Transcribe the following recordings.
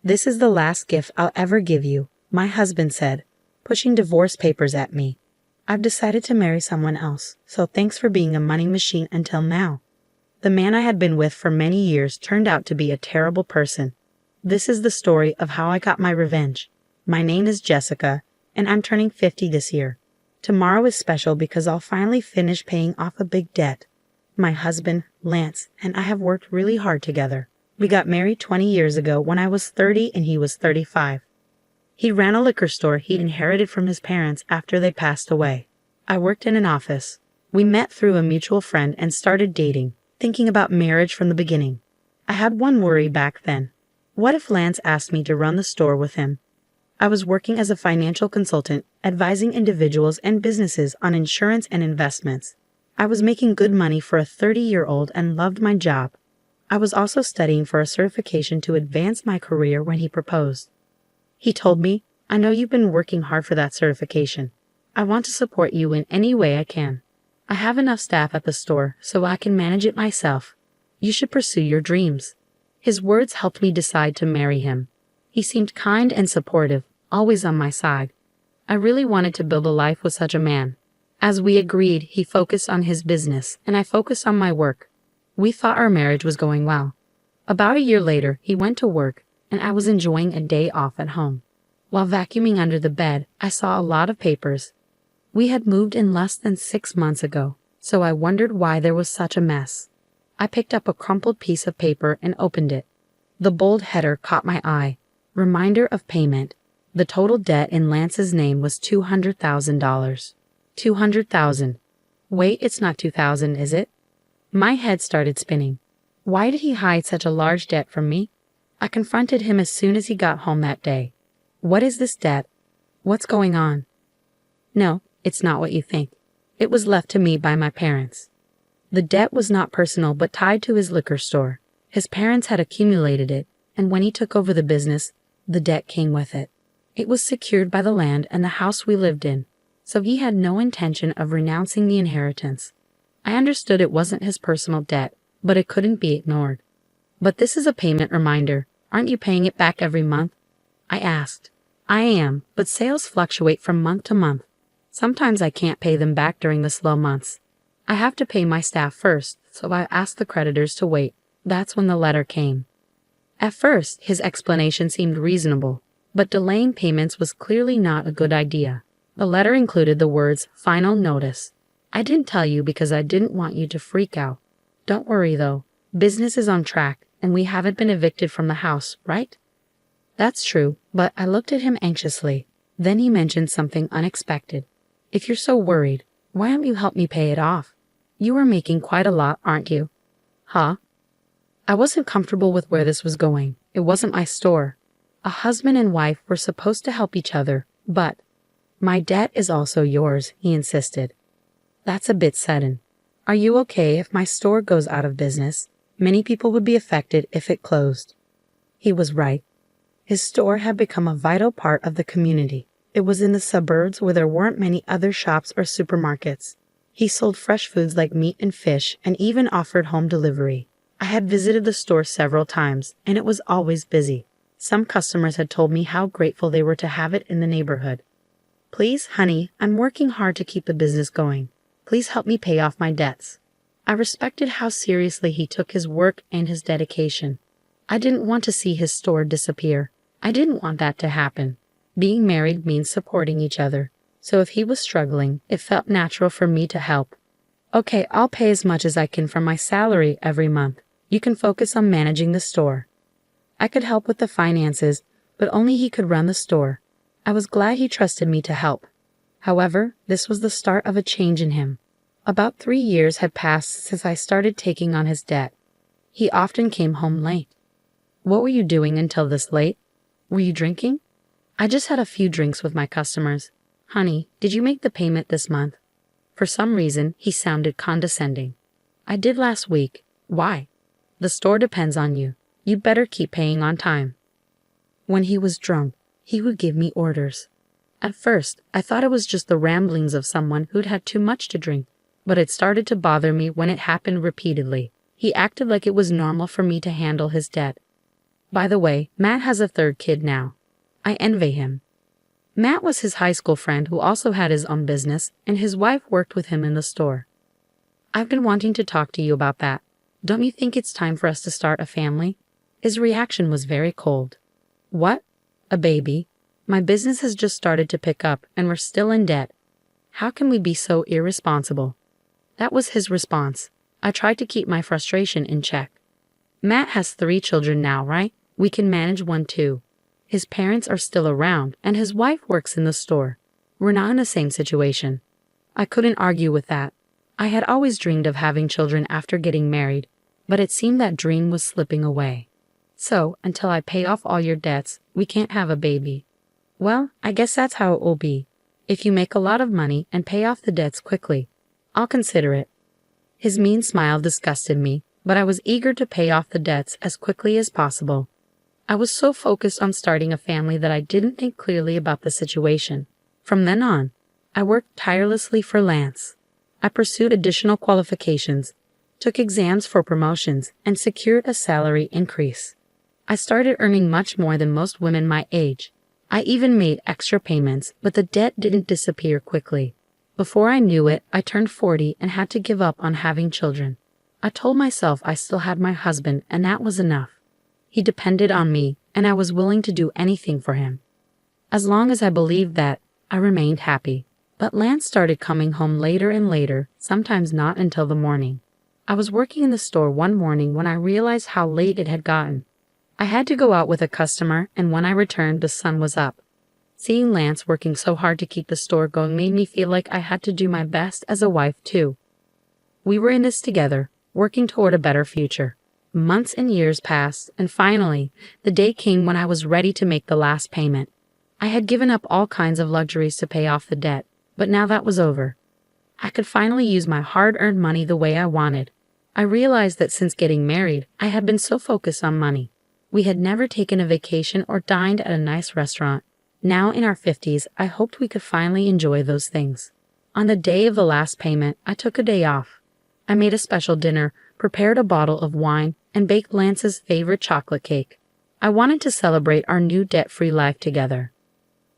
"This is the last gift I'll ever give you," my husband said, pushing divorce papers at me. "I've decided to marry someone else, so thanks for being a money machine until now." The man I had been with for many years turned out to be a terrible person. This is the story of how I got my revenge. My name is Jessica, and I'm turning 50 this year. Tomorrow is special because I'll finally finish paying off a big debt. My husband, Lance, and I have worked really hard together. We got married 20 years ago when I was 30 and he was 35. He ran a liquor store he inherited from his parents after they passed away. I worked in an office. We met through a mutual friend and started dating, thinking about marriage from the beginning. I had one worry back then. What if Lance asked me to run the store with him? I was working as a financial consultant, advising individuals and businesses on insurance and investments. I was making good money for a 30-year-old and loved my job. I was also studying for a certification to advance my career when he proposed. He told me, "I know you've been working hard for that certification. I want to support you in any way I can. I have enough staff at the store so I can manage it myself. You should pursue your dreams." His words helped me decide to marry him. He seemed kind and supportive, always on my side. I really wanted to build a life with such a man. As we agreed, he focused on his business, and I focused on my work. We thought our marriage was going well. About a year later, he went to work, and I was enjoying a day off at home. While vacuuming under the bed, I saw a lot of papers. We had moved in less than 6 months ago, so I wondered why there was such a mess. I picked up a crumpled piece of paper and opened it. The bold header caught my eye. Reminder of payment. The total debt in Lance's name was $200,000. $200,000. Wait, it's not 2,000, is it? My head started spinning. Why did he hide such a large debt from me? I confronted him as soon as he got home that day. "What is this debt? What's going on?" "No, it's not what you think. It was left to me by my parents." The debt was not personal but tied to his liquor store. His parents had accumulated it, and when he took over the business, the debt came with it. It was secured by the land and the house we lived in, so he had no intention of renouncing the inheritance. I understood it wasn't his personal debt, but it couldn't be ignored. "But this is a payment reminder. Aren't you paying it back every month?" I asked. "I am, but sales fluctuate from month to month. Sometimes I can't pay them back during the slow months. I have to pay my staff first, so I asked the creditors to wait." That's when the letter came. At first, his explanation seemed reasonable, but delaying payments was clearly not a good idea. The letter included the words, "Final notice." "I didn't tell you because I didn't want you to freak out. Don't worry though, business is on track and we haven't been evicted from the house, right?" That's true, but I looked at him anxiously. Then he mentioned something unexpected. "If you're so worried, why don't you help me pay it off? You are making quite a lot, aren't you?" "Huh?" I wasn't comfortable with where this was going. It wasn't my store. A husband and wife were supposed to help each other, but "My debt is also yours," he insisted. That's a bit sudden. "Are you okay if my store goes out of business? Many people would be affected if it closed." He was right. His store had become a vital part of the community. It was in the suburbs where there weren't many other shops or supermarkets. He sold fresh foods like meat and fish and even offered home delivery. I had visited the store several times, and it was always busy. Some customers had told me how grateful they were to have it in the neighborhood. "Please, honey, I'm working hard to keep the business going. Please help me pay off my debts." I respected how seriously he took his work and his dedication. I didn't want to see his store disappear. I didn't want that to happen. Being married means supporting each other, so if he was struggling, it felt natural for me to help. "Okay, I'll pay as much as I can from my salary every month. You can focus on managing the store." I could help with the finances, but only he could run the store. I was glad he trusted me to help. However, this was the start of a change in him. About 3 years had passed since I started taking on his debt. He often came home late. "What were you doing until this late? Were you drinking?" "I just had a few drinks with my customers." "Honey, did you make the payment this month?" For some reason, he sounded condescending. "I did last week." "Why?" "The store depends on you. You'd better keep paying on time." When he was drunk, he would give me orders. At first, I thought it was just the ramblings of someone who'd had too much to drink, but it started to bother me when it happened repeatedly. He acted like it was normal for me to handle his debt. By the way, Matt has a third kid now. I envy him. Matt was his high school friend who also had his own business, and his wife worked with him in the store. I've been wanting to talk to you about that. Don't you think it's time for us to start a family? His reaction was very cold. What? A baby? My business has just started to pick up, and we're still in debt. How can we be so irresponsible? That was his response. I tried to keep my frustration in check. Matt has 3 children now, right? We can manage one too. His parents are still around, and his wife works in the store. We're not in the same situation. I couldn't argue with that. I had always dreamed of having children after getting married, but it seemed that dream was slipping away. So, until I pay off all your debts, we can't have a baby. Well, I guess that's how it will be. If you make a lot of money and pay off the debts quickly, I'll consider it. His mean smile disgusted me, but I was eager to pay off the debts as quickly as possible. I was so focused on starting a family that I didn't think clearly about the situation. From then on, I worked tirelessly for Lance. I pursued additional qualifications, took exams for promotions, and secured a salary increase. I started earning much more than most women my age. I even made extra payments, but the debt didn't disappear quickly. Before I knew it, I turned 40 and had to give up on having children. I told myself I still had my husband, and that was enough. He depended on me, and I was willing to do anything for him. As long as I believed that, I remained happy. But Lance started coming home later and later, sometimes not until the morning. I was working in the store one morning when I realized how late it had gotten. I had to go out with a customer, and when I returned, the sun was up. Seeing Lance working so hard to keep the store going made me feel like I had to do my best as a wife too. We were in this together, working toward a better future. Months and years passed, and finally, the day came when I was ready to make the last payment. I had given up all kinds of luxuries to pay off the debt, but now that was over. I could finally use my hard-earned money the way I wanted. I realized that since getting married, I had been so focused on money. We had never taken a vacation or dined at a nice restaurant. Now in our 50s, I hoped we could finally enjoy those things. On the day of the last payment, I took a day off. I made a special dinner, prepared a bottle of wine, and baked Lance's favorite chocolate cake. I wanted to celebrate our new debt-free life together.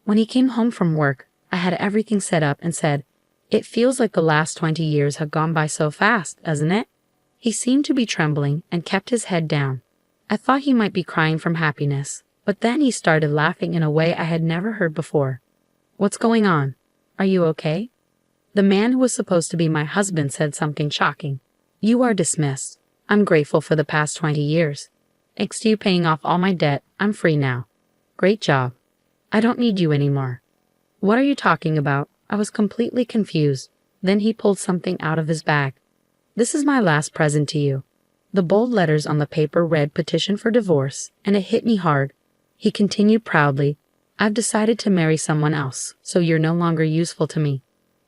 When he came home from work, I had everything set up and said, "It feels like the last 20 years have gone by so fast, doesn't it?" He seemed to be trembling and kept his head down. I thought he might be crying from happiness, but then he started laughing in a way I had never heard before. "What's going on? Are you okay?" The man who was supposed to be my husband said something shocking. "You are dismissed. I'm grateful for the past 20 years. Thanks to you paying off all my debt, I'm free now. Great job. I don't need you anymore." "What are you talking about?" I was completely confused. Then he pulled something out of his bag. "This is my last present to you." The bold letters on the paper read "Petition for Divorce," and it hit me hard. He continued proudly, "I've decided to marry someone else, so you're no longer useful to me.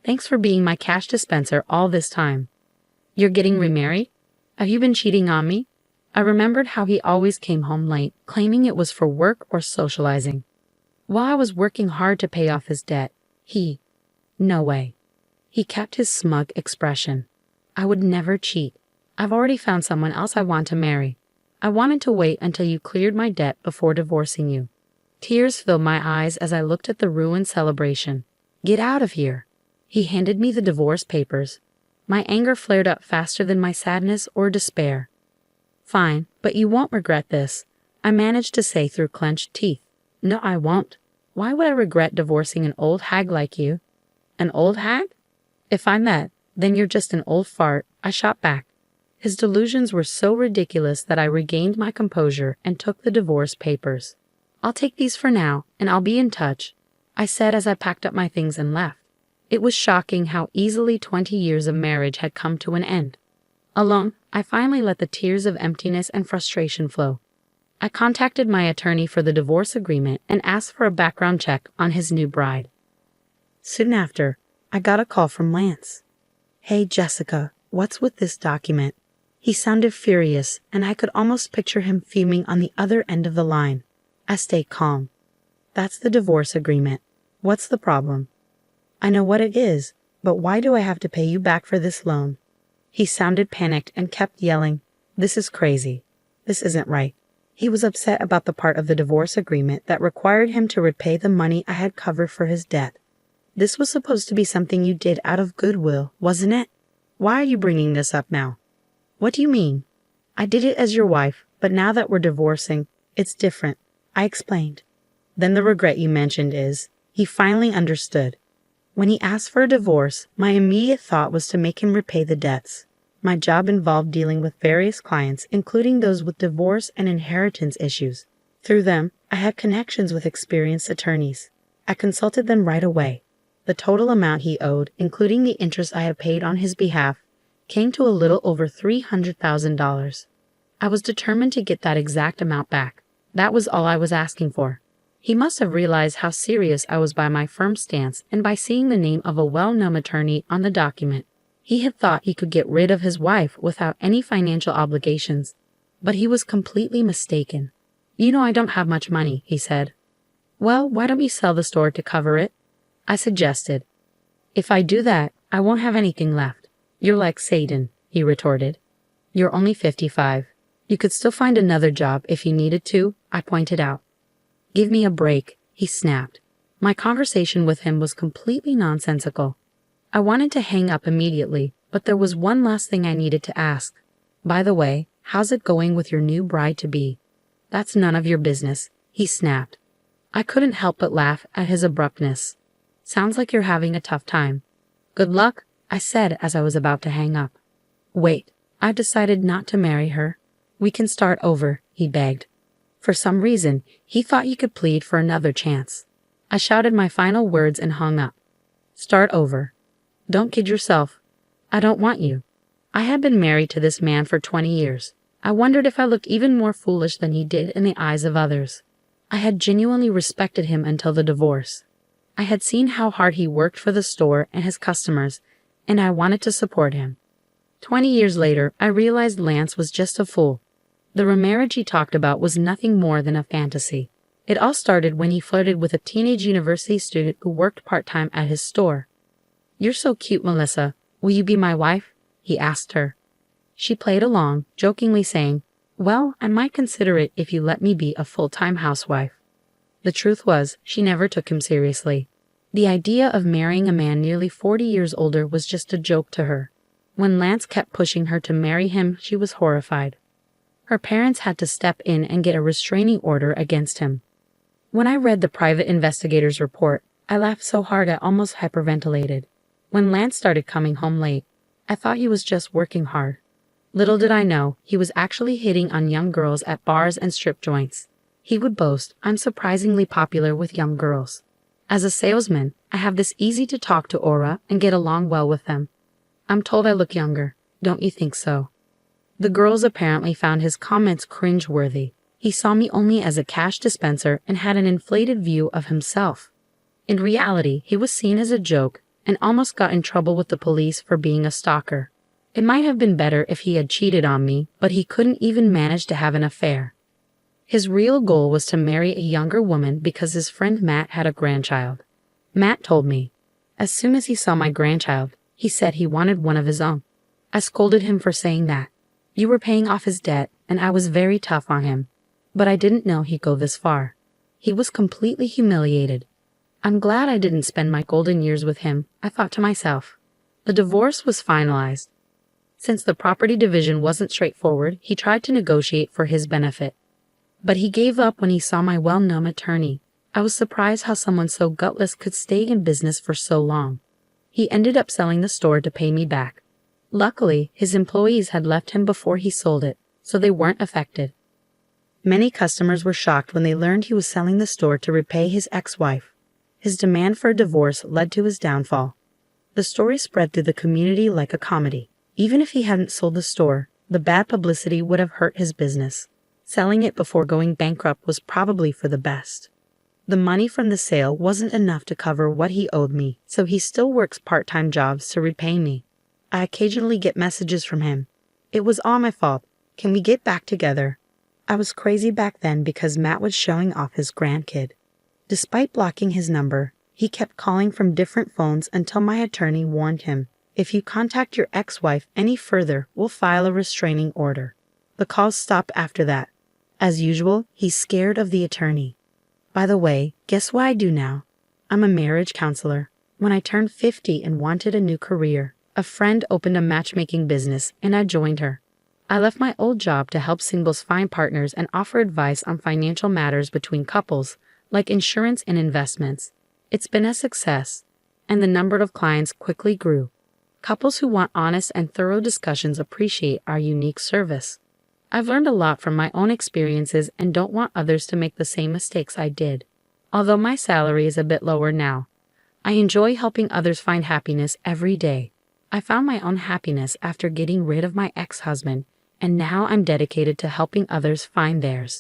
Thanks for being my cash dispenser all this time." "You're getting remarried? Have you been cheating on me?" I remembered how he always came home late, claiming it was for work or socializing. While I was working hard to pay off his debt, no way. He kept his smug expression. "I would never cheat. I've already found someone else I want to marry. I wanted to wait until you cleared my debt before divorcing you." Tears filled my eyes as I looked at the ruined celebration. "Get out of here." He handed me the divorce papers. My anger flared up faster than my sadness or despair. "Fine, but you won't regret this," I managed to say through clenched teeth. "No, I won't. Why would I regret divorcing an old hag like you?" "An old hag? If I'm that, then you're just an old fart," I shot back. His delusions were so ridiculous that I regained my composure and took the divorce papers. "I'll take these for now, and I'll be in touch," I said as I packed up my things and left. It was shocking how easily 20 years of marriage had come to an end. Alone, I finally let the tears of emptiness and frustration flow. I contacted my attorney for the divorce agreement and asked for a background check on his new bride. Soon after, I got a call from Lance. "Hey, Jessica, what's with this document?" He sounded furious, and I could almost picture him fuming on the other end of the line. I stayed calm. "That's the divorce agreement. What's the problem?" "I know what it is, but why do I have to pay you back for this loan?" He sounded panicked and kept yelling, "This is crazy. This isn't right." He was upset about the part of the divorce agreement that required him to repay the money I had covered for his debt. This was supposed to be something you did out of goodwill, wasn't it? Why are you bringing this up now? What do you mean? I did it as your wife, but now that we're divorcing, it's different, I explained. Then the regret you mentioned is, he finally understood. When he asked for a divorce, my immediate thought was to make him repay the debts. My job involved dealing with various clients, including those with divorce and inheritance issues. Through them, I had connections with experienced attorneys. I consulted them right away. The total amount he owed, including the interest I had paid on his behalf, came to a little over $300,000. I was determined to get that exact amount back. That was all I was asking for. He must have realized how serious I was by my firm stance and by seeing the name of a well-known attorney on the document. He had thought he could get rid of his wife without any financial obligations. But he was completely mistaken. You know I don't have much money, he said. Well, why don't you sell the store to cover it? I suggested. If I do that, I won't have anything left. You're like Satan, he retorted. You're only 55. You could still find another job if you needed to, I pointed out. Give me a break, he snapped. My conversation with him was completely nonsensical. I wanted to hang up immediately, but there was one last thing I needed to ask. By the way, how's it going with your new bride-to-be? That's none of your business, he snapped. I couldn't help but laugh at his abruptness. Sounds like you're having a tough time. Good luck, I said as I was about to hang up. Wait, I've decided not to marry her. We can start over, he begged. For some reason, he thought he could plead for another chance. I shouted my final words and hung up. Start over. Don't kid yourself. I don't want you. I had been married to this man for 20 years. I wondered if I looked even more foolish than he did in the eyes of others. I had genuinely respected him until the divorce. I had seen how hard he worked for the store and his customers, and I wanted to support him. 20 years later, I realized Lance was just a fool. The remarriage he talked about was nothing more than a fantasy. It all started when he flirted with a teenage university student who worked part-time at his store. You're so cute, Melissa. Will you be my wife? He asked her. She played along, jokingly saying, Well, I might consider it if you let me be a full-time housewife. The truth was, she never took him seriously. The idea of marrying a man nearly 40 years older was just a joke to her. When Lance kept pushing her to marry him, she was horrified. Her parents had to step in and get a restraining order against him. When I read the private investigator's report, I laughed so hard I almost hyperventilated. When Lance started coming home late, I thought he was just working hard. Little did I know, he was actually hitting on young girls at bars and strip joints. He would boast, I'm surprisingly popular with young girls. As a salesman, I have this easy-to-talk-to aura and get along well with them. I'm told I look younger. Don't you think so? The girls apparently found his comments cringe-worthy. He saw me only as a cash dispenser and had an inflated view of himself. In reality, he was seen as a joke and almost got in trouble with the police for being a stalker. It might have been better if he had cheated on me, but he couldn't even manage to have an affair. His real goal was to marry a younger woman because his friend Matt had a grandchild. Matt told me. As soon as he saw my grandchild, he said he wanted one of his own. I scolded him for saying that. You were paying off his debt, and I was very tough on him. But I didn't know he'd go this far. He was completely humiliated. I'm glad I didn't spend my golden years with him, I thought to myself. The divorce was finalized. Since the property division wasn't straightforward, he tried to negotiate for his benefit. But he gave up when he saw my well-known attorney. I was surprised how someone so gutless could stay in business for so long. He ended up selling the store to pay me back. Luckily, his employees had left him before he sold it, so they weren't affected. Many customers were shocked when they learned he was selling the store to repay his ex-wife. His demand for a divorce led to his downfall. The story spread through the community like a comedy. Even if he hadn't sold the store, the bad publicity would have hurt his business. Selling it before going bankrupt was probably for the best. The money from the sale wasn't enough to cover what he owed me, so he still works part-time jobs to repay me. I occasionally get messages from him. It was all my fault. Can we get back together? I was crazy back then because Matt was showing off his grandkid. Despite blocking his number, he kept calling from different phones until my attorney warned him, if you contact your ex-wife any further, we'll file a restraining order. The calls stopped after that. As usual, he's scared of the attorney. By the way, guess what I do now? I'm a marriage counselor. When I turned 50 and wanted a new career, a friend opened a matchmaking business and I joined her. I left my old job to help singles find partners and offer advice on financial matters between couples, like insurance and investments. It's been a success, and the number of clients quickly grew. Couples who want honest and thorough discussions appreciate our unique service. I've learned a lot from my own experiences and don't want others to make the same mistakes I did. Although my salary is a bit lower now, I enjoy helping others find happiness every day. I found my own happiness after getting rid of my ex-husband, and now I'm dedicated to helping others find theirs.